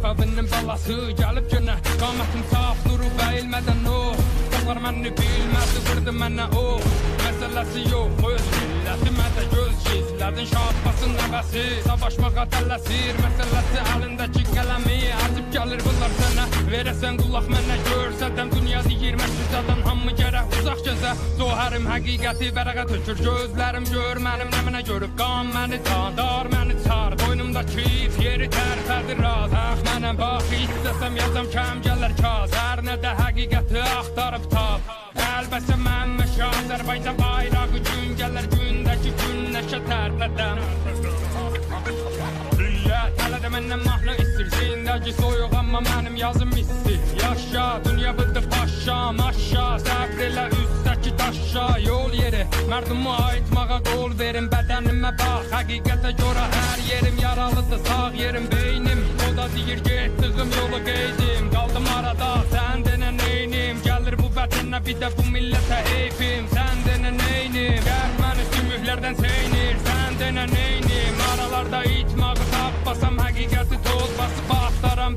Səfəvinin balası gəlib günə, qamətim saf, nuru bəyilmədən o. Qızlar məni bilmədi, vurdu mənə o. Məsələsi yox, öz milləti mədə göz gizlədin. Şahbasın nəvəsi, savaşmağa tələsir. Məsələsi əlindəki qələmi, acib gəlir bunlar sənə. Verəsən qulaq mənə, görsədəm dünya deyir məşrizadan hamı gərək uzaq gözə. Zohərim həqiqəti vərəqə tökür, gözlərim gör mənim nəminə görüb. Qan məni dar məni çar, boynumdakı yeri tərpədir raz. Mənəm bax, istəsəm yazam kəm gələr kaz. Hər nədə həqiqəti axtarıb tap. Əlbəsə mən məşə Azərbaycan bayrağı gün gələr, gündəki günləşə tərpədəm. Dünya tələdə məndən mahnı istir, zindəki soyuq amma mənim yazım istir. Yaşa, dünya bıdı paşa, maşa, səbr elə üstəki daşa. Yol yeri, mərdumu aytmağa qol verin, bədənimə bax, həqiqətə görə hər yerim yaralıdır, sağ yerim beynim. O da deyir getdiyim yolu qeydim, qaldım arada, sən denə neynim. Gəlir bu vətənə bir də bu millətə heyfim, sən denə neynim. Gəl məni sümüklərdən seynir, sən denə neynim. Aralarda itmə